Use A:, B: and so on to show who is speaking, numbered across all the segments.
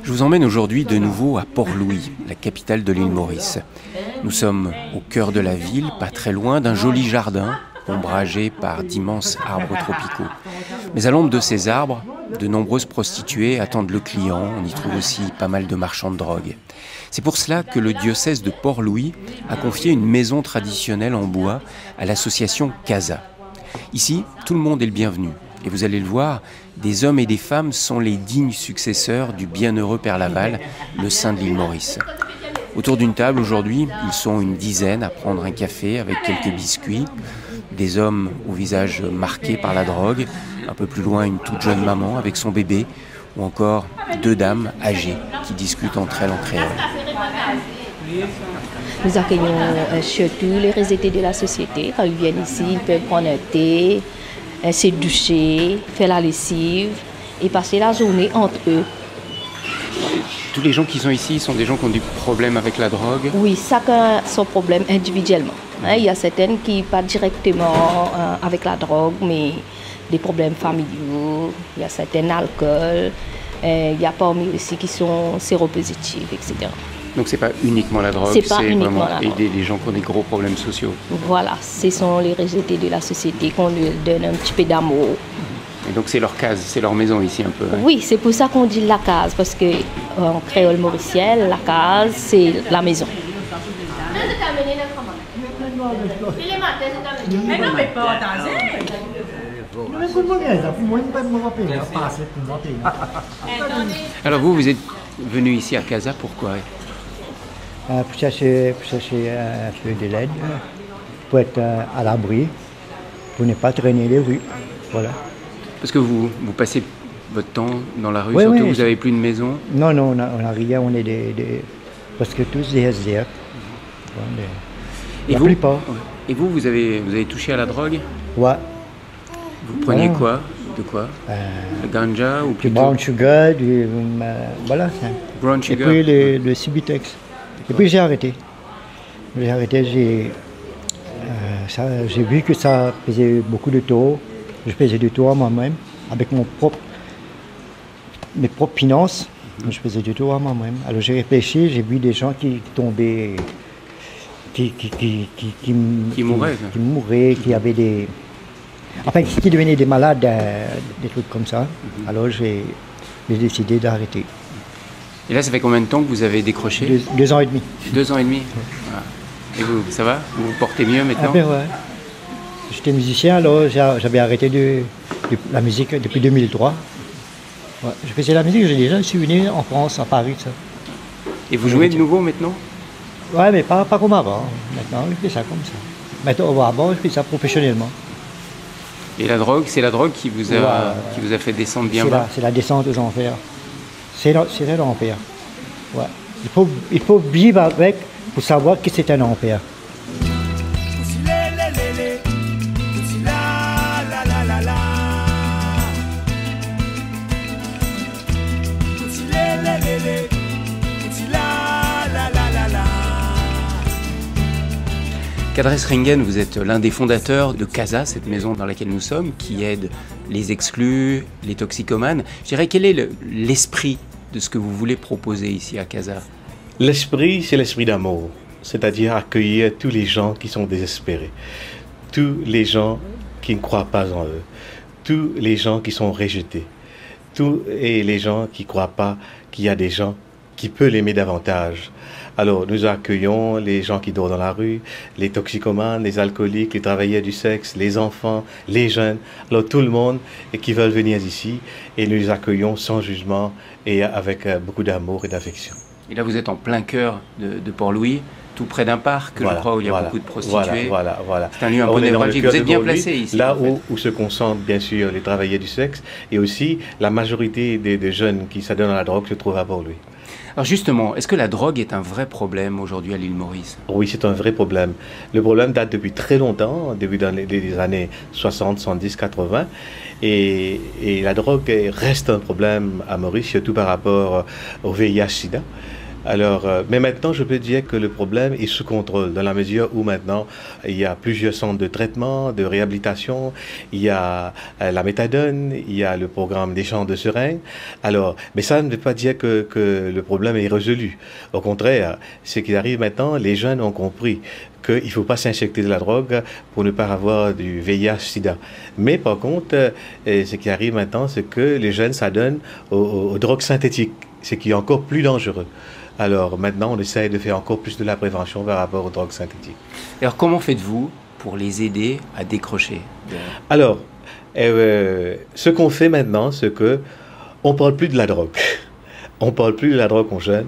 A: Je vous emmène aujourd'hui de nouveau à Port-Louis, la capitale de l'île Maurice. Nous sommes au cœur de la ville, pas très loin d'un joli jardin, ombragé par d'immenses arbres tropicaux. Mais à l'ombre de ces arbres, de nombreuses prostituées attendent le client. On y trouve aussi pas mal de marchands de drogue. C'est pour cela que le diocèse de Port-Louis a confié une maison traditionnelle en bois à l'association Casa. Ici, tout le monde est le bienvenu. Et vous allez le voir, des hommes et des femmes sont les dignes successeurs du bienheureux Père Laval, le saint de l'île Maurice. Autour d'une table, aujourd'hui, ils sont une dizaine à prendre un café avec quelques biscuits. Des hommes au visage marqué par la drogue, un peu plus loin une toute jeune maman avec son bébé, ou encore deux dames âgées qui discutent entre elles en créole.
B: Nous accueillons surtout les résidents de la société. Quand ils viennent ici, ils peuvent prendre un thé, se doucher, faire la lessive et passer la journée entre eux.
A: Tous les gens qui sont ici sont des gens qui ont des problèmes avec la drogue?
B: Oui, chacun a son problème individuellement. Il y a certaines qui pas directement avec la drogue, mais des problèmes familiaux, il y a certains alcool, il y a parmi aussi qui sont séropositifs, etc.
A: Donc c'est pas uniquement la drogue, c'est vraiment aider les gens qui ont des gros problèmes sociaux.
B: Voilà, ce sont les rejetés de la société qu'on leur donne un petit peu d'amour.
A: Et donc c'est leur case, c'est leur maison ici un peu. Hein.
B: Oui, c'est pour ça qu'on dit la case, parce qu'en créole mauricien, la case, c'est la maison.
C: Mais non, mais pas
A: Alors vous êtes venu ici à Casa, pourquoi?
D: Pour chercher un peu de l'aide, pour être à l'abri, pour ne pas traîner les rues. Voilà.
A: Parce que vous passez votre temps dans la rue,
D: oui,
A: surtout
D: oui,
A: vous n'avez plus de maison?
D: Non, on n'a rien, on est presque tous des SDF. La plupart.
A: Et vous avez touché à la drogue?
D: Ouais.
A: Vous preniez quoi? De quoi? Le ganja ou plutôt?
D: Du brown sugar, voilà.
A: Brown sugar.
D: Et puis le Cibitex. Et puis j'ai arrêté. J'ai vu que ça faisait beaucoup de taux. Je faisais du taux à moi-même, avec mes propres finances. Je faisais du taux à moi-même. Alors j'ai réfléchi, j'ai vu des gens qui tombaient, qui mouraient, qui avaient des... Enfin, qui devenaient des malades, des trucs comme ça. Alors j'ai décidé d'arrêter.
A: Et là, ça fait combien de temps que vous avez décroché?
D: 2 ans et demi.
A: 2 ans et demi. Voilà. Et vous, ça va? Vous vous portez mieux maintenant?
D: Ouais. J'étais musicien, alors j'avais arrêté la musique depuis 2003. Ouais, je faisais la musique, je suis venu en France, à Paris. Ça.
A: Et vous jouez de nouveau maintenant?
D: Ouais, mais pas comme avant. Maintenant, je fais ça comme ça. Maintenant, avant, je fais ça professionnellement.
A: Et la drogue, c'est la drogue qui vous a fait descendre bien bas?
D: C'est la descente aux enfers. C'est l'enfer. Ouais. Il faut vivre avec pour savoir que c'est un enfer.
A: Kadres Ringen, vous êtes l'un des fondateurs de Casa, cette maison dans laquelle nous sommes, qui aide les exclus, les toxicomanes. Je dirais, quel est l'esprit de ce que vous voulez proposer ici à Casa?
E: L'esprit, c'est l'esprit d'amour, c'est-à-dire accueillir tous les gens qui sont désespérés, tous les gens qui ne croient pas en eux, tous les gens qui sont rejetés, tous les gens qui ne croient pas qu'il y a des gens qui peuvent l'aimer davantage. Alors, nous accueillons les gens qui dorment dans la rue, les toxicomanes, les alcooliques, les travailleurs du sexe, les enfants, les jeunes, alors tout le monde qui veulent venir ici, et nous les accueillons sans jugement et avec beaucoup d'amour et d'affection.
A: Et là, vous êtes en plein cœur de Port-Louis. tout près d'un parc, je crois, où il y a beaucoup de prostituées.
E: Voilà.
A: C'est un lieu un peu névralgique. Vous êtes bien placé ici.
E: Là où se concentrent bien sûr les travailleurs du sexe, et aussi la majorité des jeunes qui s'adonnent à la drogue se trouvent à Port-Louis.
A: Alors justement, est-ce que la drogue est un vrai problème aujourd'hui à l'île Maurice?
E: Oui, c'est un vrai problème. Le problème date depuis très longtemps, depuis dans les années 60, 70, 80. Et la drogue reste un problème à Maurice, surtout par rapport au VIH-Sida. Alors, mais maintenant, je peux dire que le problème est sous contrôle, dans la mesure où maintenant, il y a plusieurs centres de traitement, de réhabilitation, il y a la méthadone, il y a le programme d'échange de seringues. Alors, mais ça ne veut pas dire que le problème est résolu. Au contraire, ce qui arrive maintenant, les jeunes ont compris qu'il ne faut pas s'injecter de la drogue pour ne pas avoir du VIH-Sida. Mais par contre, ce qui arrive maintenant, c'est que les jeunes s'adonnent aux drogues synthétiques, ce qui est encore plus dangereux. Alors maintenant, on essaye de faire encore plus de la prévention par rapport aux drogues synthétiques.
A: Alors comment faites-vous pour les aider à décrocher?
E: Alors, ce qu'on fait maintenant, c'est que on parle plus de la drogue. On parle plus de la drogue aux jeunes,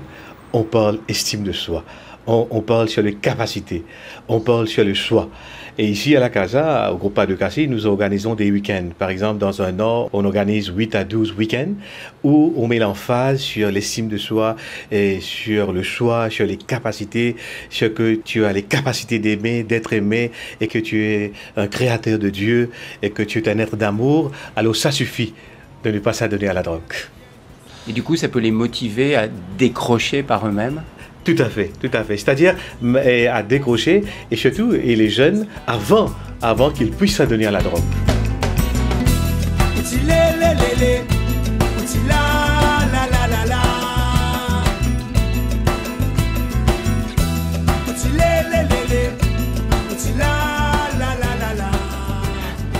E: on parle estime de soi. On parle sur les capacités, on parle sur le choix. Et ici à la Casa, au groupe Pas de Cassis, nous organisons des week-ends. Par exemple, dans un Nord, on organise 8 à 12 week-ends où on met l'emphase sur l'estime de soi et sur le choix, sur les capacités, sur que tu as les capacités d'aimer, d'être aimé et que tu es un créateur de Dieu et que tu es un être d'amour. Alors ça suffit de ne pas s'adonner à la drogue.
A: Et du coup, ça peut les motiver à décrocher par eux-mêmes?
E: Tout à fait, tout à fait. C'est-à-dire à décrocher et surtout et les jeunes avant qu'ils puissent s'adonner à la drogue.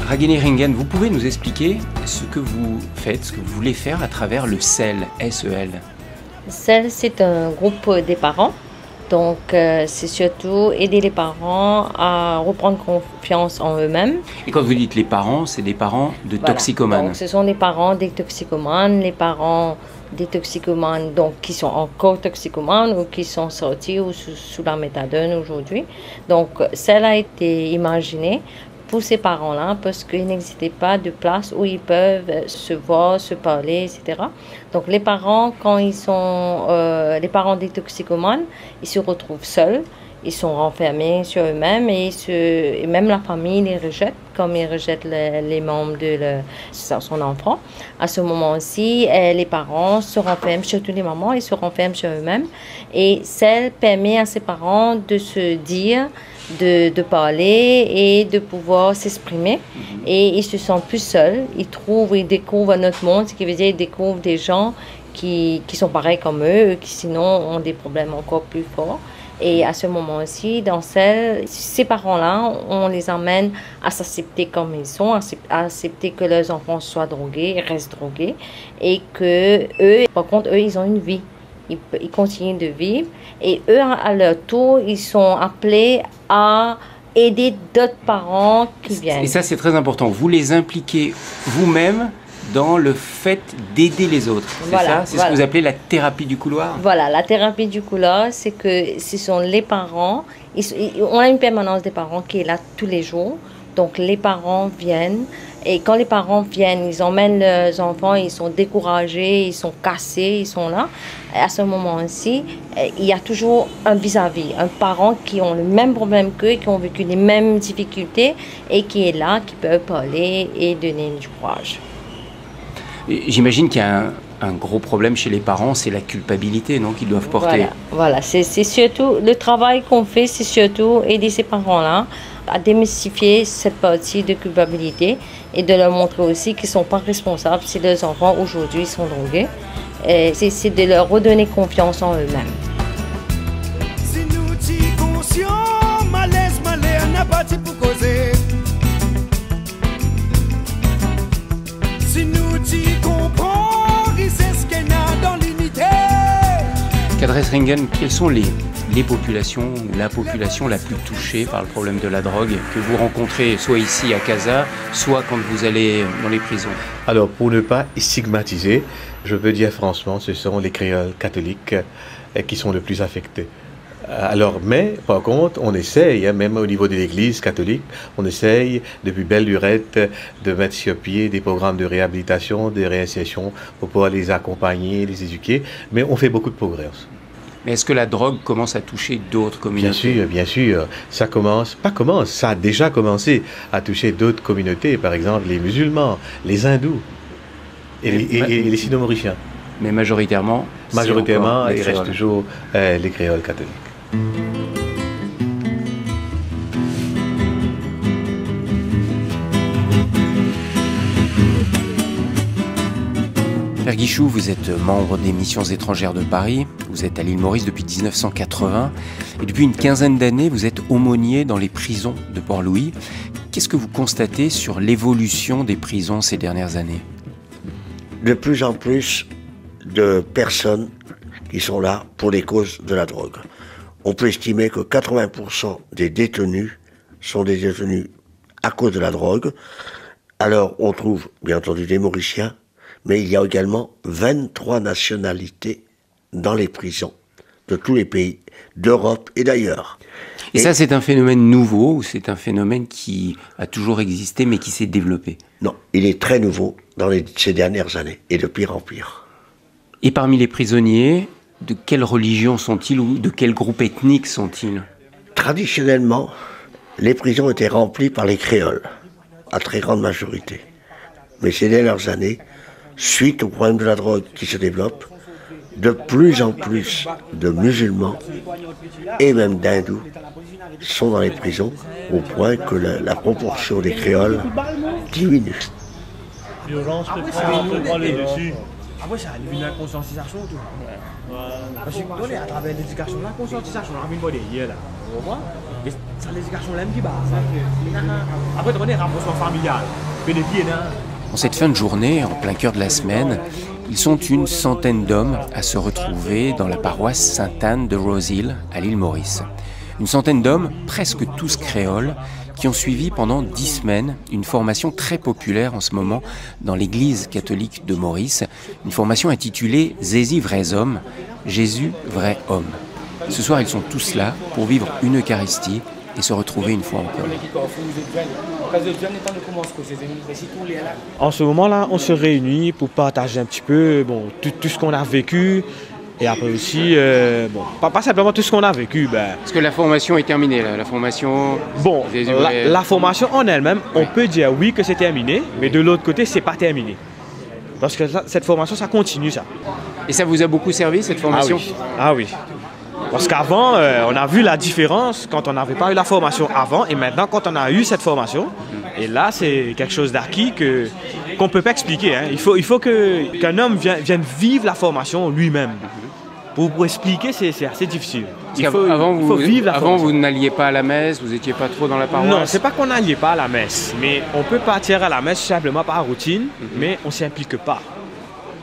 A: Ragini Ringen, vous pouvez nous expliquer ce que vous faites, ce que vous voulez faire à travers le SEL, S-E-L?
C: SEL, c'est un groupe des parents. Donc, c'est surtout aider les parents à reprendre confiance en eux-mêmes.
A: Et quand vous dites les parents, c'est des parents de toxicomanes.
C: Donc, ce sont les parents des toxicomanes, les parents des toxicomanes donc, qui sont encore toxicomanes ou qui sont sortis ou sous la méthadone aujourd'hui. Donc, SEL a été imaginé pour ces parents-là, parce qu'il n'existait pas de place où ils peuvent se voir, se parler, etc. Donc les parents, quand ils sont les parents des toxicomanes, ils se retrouvent seuls, ils sont renfermés sur eux-mêmes et même la famille les rejette, comme ils rejettent les membres de son enfant. À ce moment-ci, les parents se renferment, surtout les mamans, ils se renferment sur eux-mêmes. Et ça permet à ces parents de se dire, de parler et de pouvoir s'exprimer. Et ils se sentent plus seuls. Ils découvrent un autre monde, ce qui veut dire qu'ils découvrent des gens qui sont pareils comme eux, qui sinon ont des problèmes encore plus forts. Et à ce moment-ci, dans ces parents-là, on les amène à s'accepter comme ils sont, à accepter que leurs enfants soient drogués, restent drogués, et que eux, par contre, eux, ils ont une vie. Ils continuent de vivre. Et eux, à leur tour, ils sont appelés à aider d'autres parents qui viennent.
A: Et ça, c'est très important. Vous les impliquez vous-même dans le fait d'aider les autres. C'est ça? C'est ce que vous appelez la thérapie du couloir?
C: Voilà, la thérapie du couloir, c'est que ce sont les parents. On a une permanence des parents qui est là tous les jours. Donc, les parents viennent. Et quand les parents viennent, ils emmènent leurs enfants, ils sont découragés, ils sont cassés, ils sont là. Et à ce moment-ci, il y a toujours un vis-à-vis, un parent qui ont le même problème qu'eux, qui ont vécu les mêmes difficultés et qui est là, qui peut parler et donner du courage.
A: J'imagine qu'il y a un gros problème chez les parents, c'est la culpabilité, non, qu'ils doivent porter.
C: Voilà. C'est surtout, le travail qu'on fait, c'est surtout aider ces parents-là à démystifier cette partie de culpabilité et de leur montrer aussi qu'ils ne sont pas responsables si leurs enfants aujourd'hui sont drogués. C'est de leur redonner confiance en eux-mêmes. Si nous sommes conscients, malaise, n'a pas pour causer. Si nous comprenons, c'est ce qu'il y a dans l'unité.
A: Kadres Ringen, quelles sont les populations, la population la plus touchée par le problème de la drogue que vous rencontrez soit ici à Casa, soit quand vous allez dans les prisons?
E: Alors, pour ne pas stigmatiser, je peux dire franchement, ce sont les créoles catholiques qui sont le plus affectés. Alors, mais par contre, on essaye, hein, même au niveau de l'Église catholique, on essaye depuis belle lurette de mettre sur pied des programmes de réhabilitation, de réinsertion pour pouvoir les accompagner, les éduquer. Mais on fait beaucoup de progrès.
A: Mais est-ce que la drogue commence à toucher d'autres communautés?
E: Bien sûr. Ça ça a déjà commencé à toucher d'autres communautés, par exemple les musulmans, les hindous et les sino-mauriciens.
A: Mais majoritairement,
E: il reste toujours les créoles catholiques.
A: Père Guichou, vous êtes membre des Missions étrangères de Paris, vous êtes à l'île Maurice depuis 1980 et depuis une quinzaine d'années, vous êtes aumônier dans les prisons de Port-Louis. Qu'est-ce que vous constatez sur l'évolution des prisons ces dernières années?
F: De plus en plus de personnes qui sont là pour les causes de la drogue. On peut estimer que 80% des détenus sont des détenus à cause de la drogue. Alors on trouve bien entendu des Mauriciens, mais il y a également 23 nationalités dans les prisons de tous les pays d'Europe et d'ailleurs.
A: Et ça, c'est un phénomène nouveau ou c'est un phénomène qui a toujours existé mais qui s'est développé?
F: Non, il est très nouveau dans ces dernières années et de pire en pire.
A: Et parmi les prisonniers, de quelle religion sont-ils ou de quel groupe ethnique sont-ils?
F: Traditionnellement, les prisons étaient remplies par les créoles, à très grande majorité. Mais ces dernières années, suite au problème de la drogue qui se développe, de plus en plus de musulmans et même d'hindous sont dans les prisons au point que la proportion des créoles diminue.
G: Après, ça a la conscientisation. Parce que à travers l'éducation, la conscientisation, on a mis une bonne idée là. Vous voyez? Et c'est l'éducation là qui bat. Après, on est rapprochement familial.
A: En cette fin de journée, en plein cœur de la semaine, ils sont une centaine d'hommes à se retrouver dans la paroisse Sainte-Anne de Rose-Hill à l'île Maurice. Une centaine d'hommes, presque tous créoles, qui ont suivi pendant 10 semaines une formation très populaire en ce moment dans l'église catholique de Maurice, une formation intitulée « Zézi vrais hommes, Jésus vrai homme ». Ce soir, ils sont tous là pour vivre une Eucharistie et se retrouver une fois encore.
G: En ce moment-là, on se réunit pour partager un petit peu tout ce qu'on a vécu. Et après aussi, pas simplement tout ce qu'on a vécu.
A: Parce que la formation est terminée, là. La formation...
G: Bon, la formation en elle-même, on peut dire oui que c'est terminé, mais de l'autre côté, c'est pas terminé. Parce que cette formation, ça continue, ça.
A: Et ça vous a beaucoup servi, cette formation?
G: Ah oui. Parce qu'avant, on a vu la différence quand on n'avait pas eu la formation avant et maintenant quand on a eu cette formation. Et là, c'est quelque chose d'acquis qu'on ne peut pas expliquer. Hein. Il faut qu'un homme vienne vivre la formation lui-même. Pour expliquer, c'est assez difficile.
A: Avant, vous n'alliez pas à la messe, vous n'étiez pas trop dans la paroisse?
G: Non, c'est pas qu'on n'alliait pas à la messe, mais on peut partir à la messe simplement par routine, mais on ne s'implique pas.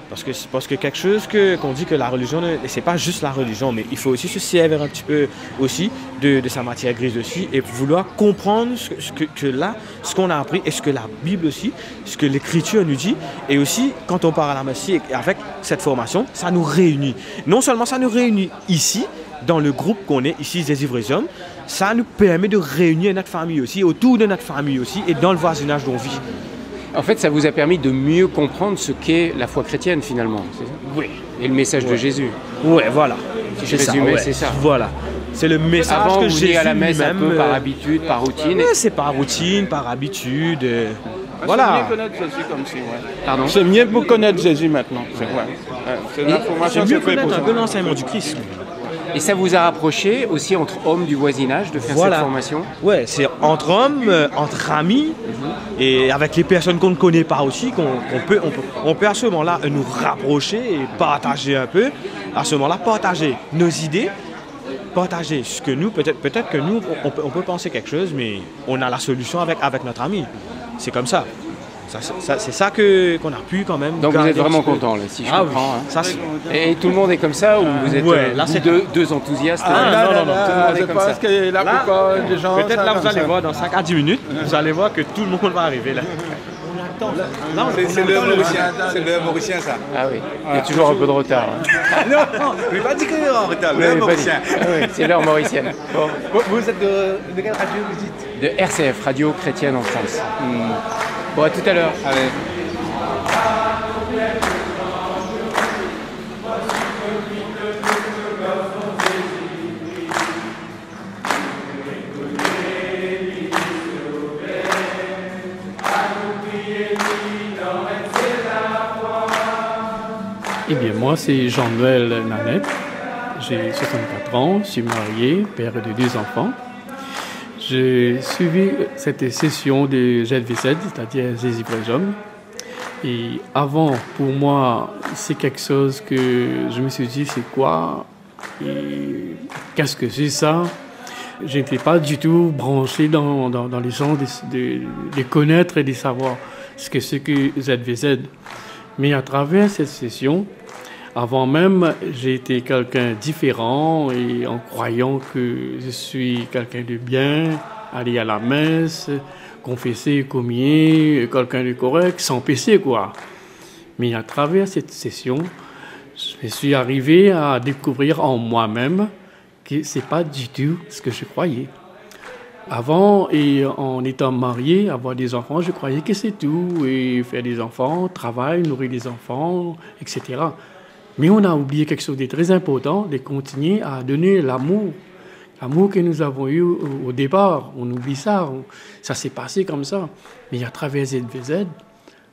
G: Parce que quelque chose qu'on dit que la religion, c'est pas juste la religion, mais il faut aussi se servir un petit peu aussi de sa matière grise aussi et vouloir comprendre ce qu'on a appris et ce que la Bible aussi, ce que l'Écriture nous dit. Et aussi, quand on part à la messe avec cette formation, ça nous réunit. Non seulement ça nous réunit ici, dans le groupe qu'on est ici, des Ivres Hommes, ça nous permet de réunir notre famille aussi, autour de notre famille aussi et dans le voisinage dont on vit.
A: En fait, ça vous a permis de mieux comprendre ce qu'est la foi chrétienne, finalement.
G: Oui.
A: Et le message de Jésus.
G: Oui, voilà.
A: Si je résumais, c'est ça.
G: Voilà. C'est le message
A: avant,
G: que
A: Jésus
G: Jésus
A: à la messe
G: lui-même,
A: un peu par habitude, par routine.
G: C'est par routine, par habitude.
H: Voilà. C'est mieux connaître Jésus comme ça.
A: Pardon.
H: C'est mieux pour connaître Jésus maintenant. C'est vrai. C'est l'information
G: mieux connaître un peu l'enseignement du Christ.
A: Et ça vous a rapproché aussi entre hommes du voisinage de faire cette formation?
G: Ouais, c'est entre hommes, entre amis, et avec les personnes qu'on ne connaît pas aussi, on peut à ce moment-là nous rapprocher et partager un peu. À ce moment-là, partager nos idées, partager ce que nous, peut-être que nous, on peut penser quelque chose, mais on a la solution avec notre ami. C'est comme ça. C'est ça qu'on a pu quand même.
A: Donc vous êtes vraiment content là, si je comprends.
G: Oui.
A: Hein. Et tout le monde est comme ça ou vous êtes deux enthousiastes?
G: Non,
H: tout le monde est comme ça. Que la plupart des gens.
G: Peut-être là vous allez voir dans 5 à 10 minutes, vous allez voir que tout le monde va arriver là.
I: entend.
H: C'est le mauricien. C'est le mauricien, ça.
A: Ah oui, il y a toujours un peu de retard. Hein.
H: Non, je ne vais pas dire qu'il est en retard. Le mauricien.
A: Ah oui, c'est l'heure mauricienne. Bon.
H: Vous êtes de quelle radio vous dites?
A: De RCF, Radio Chrétienne en France. Bon, à tout à l'heure.
H: Allez.
J: Eh bien, moi, c'est Jean-Noël Nanette. J'ai 64 ans, je suis marié, père de 2 enfants. J'ai suivi cette session de ZVZ, c'est-à-dire Jésus vrais hommes. Et avant, pour moi, c'est quelque chose que je me suis dit, c'est quoi? Et qu'est-ce que c'est ça? Je n'étais pas du tout branché dans les gens de connaître et de savoir ce que c'est que ZVZ. Mais à travers cette session, avant même, j'ai été quelqu'un différent et en croyant que je suis quelqu'un de bien, aller à la messe, confesser, communier, quelqu'un de correct, sans péché, quoi. Mais à travers cette session, je suis arrivé à découvrir en moi-même que c'est pas du tout ce que je croyais. Avant, et en étant marié, avoir des enfants, je croyais que c'est tout. Et faire des enfants, travail, nourrir des enfants, etc. Mais on a oublié quelque chose de très important, de continuer à donner l'amour. L'amour que nous avons eu au départ. On oublie ça. Ça s'est passé comme ça. Mais à travers ZVZ,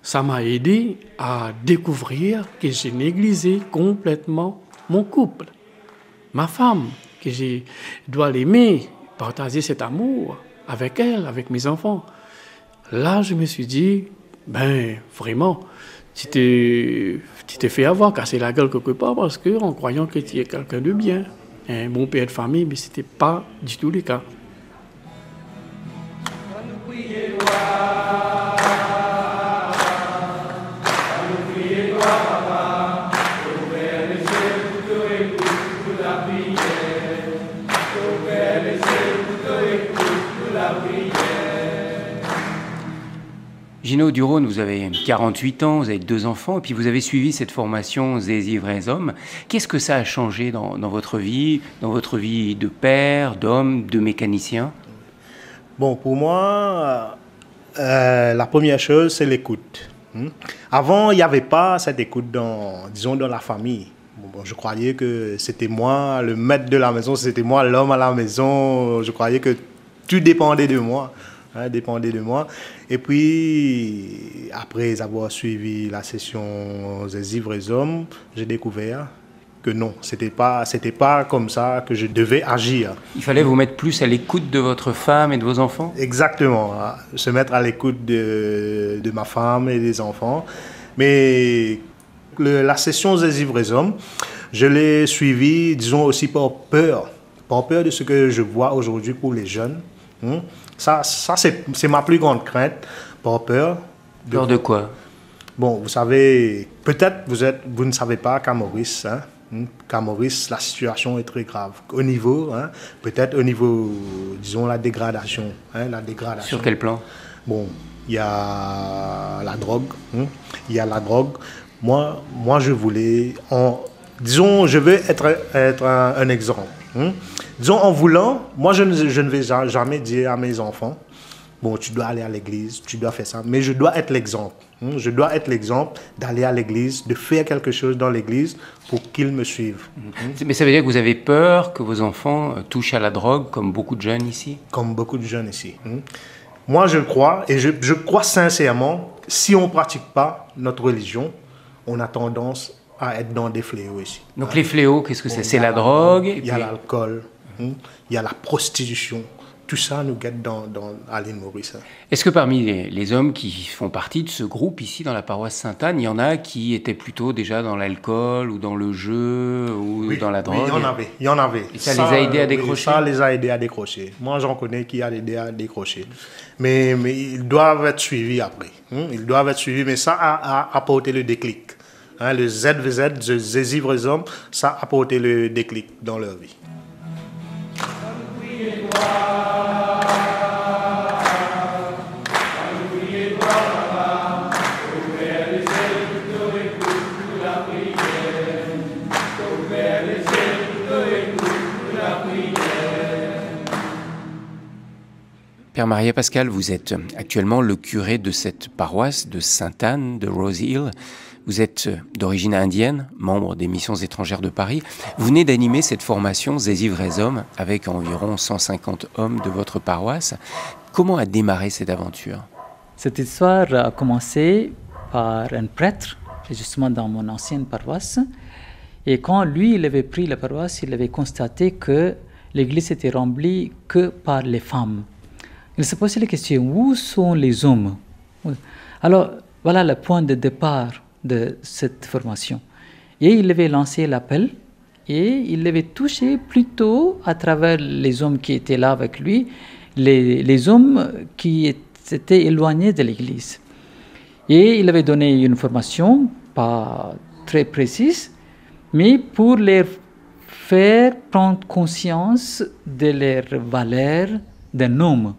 J: ça m'a aidé à découvrir que j'ai négligé complètement mon couple. Ma femme, que je dois l'aimer, partager cet amour avec elle, avec mes enfants. Là, je me suis dit, ben, vraiment, tu t'es fait avoir, casser la gueule quelque part parce que en croyant que tu es quelqu'un de bien, un bon père de famille, mais ce n'était pas du tout le cas.
A: Gino Durone, vous avez 48 ans, vous avez 2 enfants, et puis vous avez suivi cette formation Jésus vrais hommes. Qu'est-ce que ça a changé dans votre vie de père, d'homme, de mécanicien?
I: Bon, pour moi, la première chose, c'est l'écoute. Avant, il n'y avait pas cette écoute dans la famille. Bon, je croyais que c'était moi, le maître de la maison, c'était moi, l'homme à la maison. Je croyais que tout dépendait de moi. Et puis, après avoir suivi la session des vrais hommes, j'ai découvert que non, c'était pas comme ça que je devais agir.
A: Il fallait vous mettre plus à l'écoute de votre femme et de vos enfants?
I: Exactement, se mettre à l'écoute de ma femme et des enfants. Mais la session des vrais hommes, je l'ai suivie, disons aussi par peur de ce que je vois aujourd'hui pour les jeunes. Ça c'est ma plus grande crainte, par peur.
A: Peur de quoi?
I: Bon, vous savez, peut-être vous ne savez pas qu'à Maurice, qu'à Maurice, la situation est très grave. Peut-être au niveau, disons, la dégradation.
A: Sur quel plan?
I: Bon, il y a la drogue. Moi, je voulais, je veux être un exemple. Disons, en voulant, moi, je ne vais jamais dire à mes enfants, bon, tu dois aller à l'église, tu dois faire ça, mais je dois être l'exemple. Je dois être l'exemple d'aller à l'église, de faire quelque chose dans l'église pour qu'ils me suivent.
A: Mais ça veut dire que vous avez peur que vos enfants touchent à la drogue, comme beaucoup de jeunes ici?
I: Comme beaucoup de jeunes ici. Moi, je crois, et je crois sincèrement, si on ne pratique pas notre religion, on a tendance à être dans des fléaux ici.
A: Donc les fléaux, qu'est-ce que c'est? C'est la drogue?
I: Il y a l'alcool, il y a la prostitution. Tout ça nous guette à l'île Maurice.
A: Est-ce que parmi les hommes qui font partie de ce groupe ici dans la paroisse Sainte-Anne, il y en a qui étaient plutôt déjà dans l'alcool ou dans le jeu ou dans la drogue?
I: Oui, il y en avait.
A: Et ça les a aidés à décrocher?
I: Ça les a aidés à décrocher. Moi, j'en connais qui a aidé à décrocher. Mais ils doivent être suivis après. Ils doivent être suivis, mais ça a apporté le déclic. Le ZVZ, Jésus vrais hommes, ça a apporté le déclic dans leur vie.
A: Frère Maria-Pascal, vous êtes actuellement le curé de cette paroisse de Sainte-Anne de Rose Hill. Vous êtes d'origine indienne, membre des missions étrangères de Paris. Vous venez d'animer cette formation Jésus vrais hommes avec environ 150 hommes de votre paroisse. Comment a démarré cette aventure?
K: Cette histoire a commencé par un prêtre, justement dans mon ancienne paroisse. Et quand lui, il avait pris la paroisse, il avait constaté que l'église était remplie que par les femmes. Il se posait la question, où sont les hommes? Alors, voilà le point de départ de cette formation. Et il avait lancé l'appel et il avait touché plutôt à travers les hommes qui étaient là avec lui, les hommes qui étaient éloignés de l'église. Et il avait donné une formation, pas très précise, mais pour les faire prendre conscience de leur valeur d'un homme.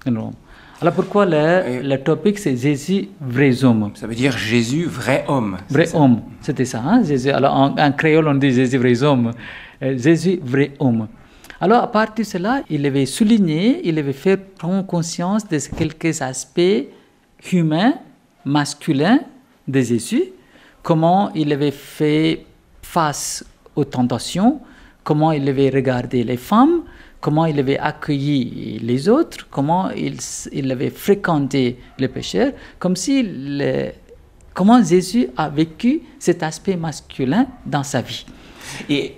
K: Alors pourquoi le topic c'est Jésus vrai homme?
A: Ça veut dire Jésus vrai homme.
K: Vrai homme, c'était ça. Hein? Jésus, alors en créole on dit Jésus vrai homme. Jésus vrai homme. Alors à partir de cela, il avait souligné, il avait fait prendre conscience de quelques aspects humains, masculins de Jésus, comment il avait fait face aux tentations, comment il avait regardé les femmes, comment il avait accueilli les autres, comment il avait fréquenté les pécheurs, comme si comment Jésus a vécu cet aspect masculin dans sa vie.
A: Et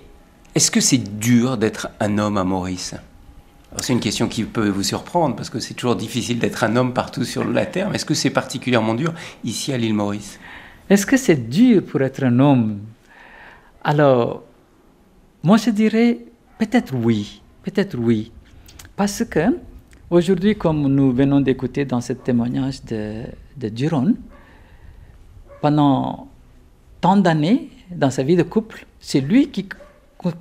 A: est-ce que c'est dur d'être un homme à Maurice? C'est une question qui peut vous surprendre, parce que c'est toujours difficile d'être un homme partout sur la terre, mais est-ce que c'est particulièrement dur ici à l'île Maurice?
K: Est-ce que c'est dur pour être un homme? Alors, moi je dirais peut-être oui. Peut-être oui, parce que aujourd'hui, comme nous venons d'écouter dans ce témoignage de Duron, pendant tant d'années dans sa vie de couple, c'est lui qui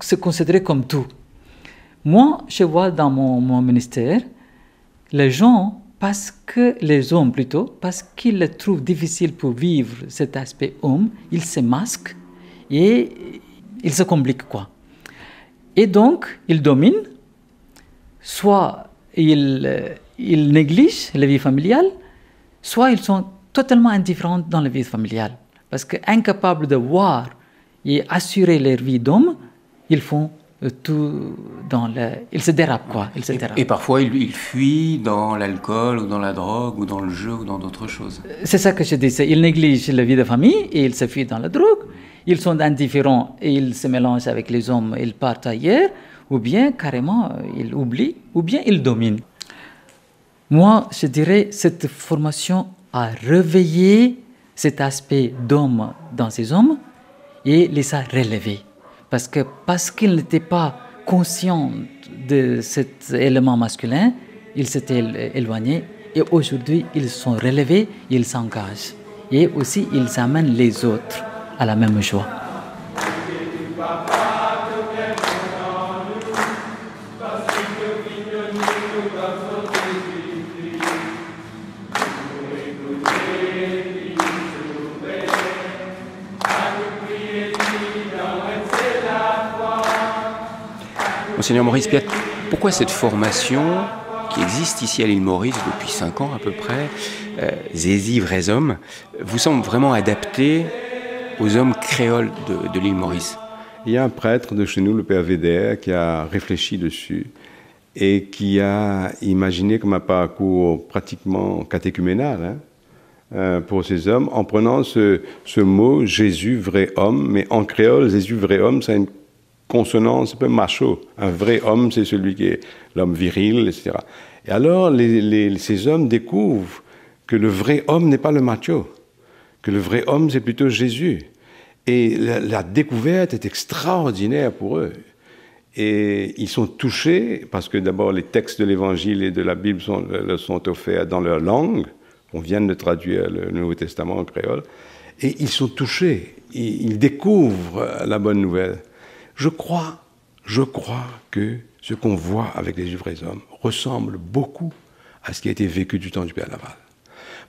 K: se considérait comme tout. Moi, je vois dans mon ministère, les gens, les hommes plutôt, parce qu'ils le trouvent difficile pour vivre cet aspect homme, ils se masquent et ils se compliquent quoi. Et donc, ils dominent. Soit ils négligent la vie familiale, soit ils sont totalement indifférents dans la vie familiale. Parce qu'incapables de voir et assurer leur vie d'homme, ils font tout ils se dérapent quoi. Ils se dérapent.
A: Et parfois ils fuient dans l'alcool ou dans la drogue ou dans le jeu ou dans d'autres choses.
K: C'est ça que je disais. Ils négligent la vie de famille et ils se fuient dans la drogue. Ils sont indifférents et ils se mélangent avec les hommes, ils partent ailleurs. Ou bien carrément ils oublient, ou bien ils dominent. Moi, je dirais cette formation a réveillé cet aspect d'homme dans ces hommes et les a relevés. Parce qu'ils n'étaient pas conscients de cet élément masculin, ils s'étaient éloignés et aujourd'hui ils sont relevés, ils s'engagent. Et aussi ils amènent les autres à la même joie.
A: Monseigneur Maurice Piat, pourquoi cette formation qui existe ici à l'île Maurice depuis 5 ans à peu près, Jésus vrais hommes, vous semble vraiment adaptée aux hommes créoles de l'île Maurice?
L: Il y a un prêtre de chez nous, le père Védère, qui a réfléchi dessus et qui a imaginé comme un parcours pratiquement catéchuménal pour ces hommes, en prenant ce mot Jésus vrai homme, mais en créole, Jésus vrai homme, c'est une consonance un peu macho. Un vrai homme, c'est celui qui est l'homme viril, etc. Et alors, ces hommes découvrent que le vrai homme n'est pas le macho, que le vrai homme, c'est plutôt Jésus. Et la découverte est extraordinaire pour eux. Et ils sont touchés, parce que d'abord, les textes de l'Évangile et de la Bible leur sont offerts dans leur langue. On vient de traduire le Nouveau Testament en créole. Et ils sont touchés. Ils découvrent la bonne nouvelle. Je crois que ce qu'on voit avec les vrais hommes ressemble beaucoup à ce qui a été vécu du temps du Père Laval.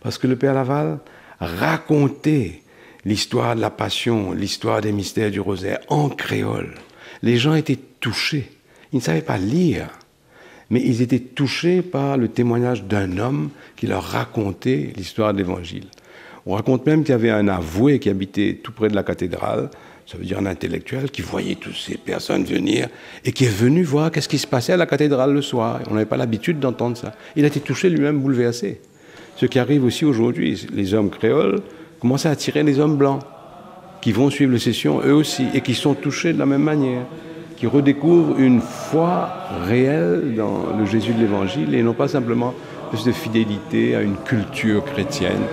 L: Parce que le Père Laval racontait l'histoire de la Passion, l'histoire des mystères du rosaire en créole. Les gens étaient touchés. Ils ne savaient pas lire. mais ils étaient touchés par le témoignage d'un homme qui leur racontait l'histoire de l'Évangile. On raconte même qu'il y avait un avoué qui habitait tout près de la cathédrale, ça veut dire un intellectuel, qui voyait toutes ces personnes venir et qui est venu voir qu'est-ce qui se passait à la cathédrale le soir. On n'avait pas l'habitude d'entendre ça. Il a été touché lui-même, bouleversé. Ce qui arrive aussi aujourd'hui, les hommes créoles commencent à attirer les hommes blancs qui vont suivre les sessions eux aussi et qui sont touchés de la même manière, qui redécouvrent une foi réelle dans le Jésus de l'Évangile et non pas simplement plus de fidélité à une culture chrétienne.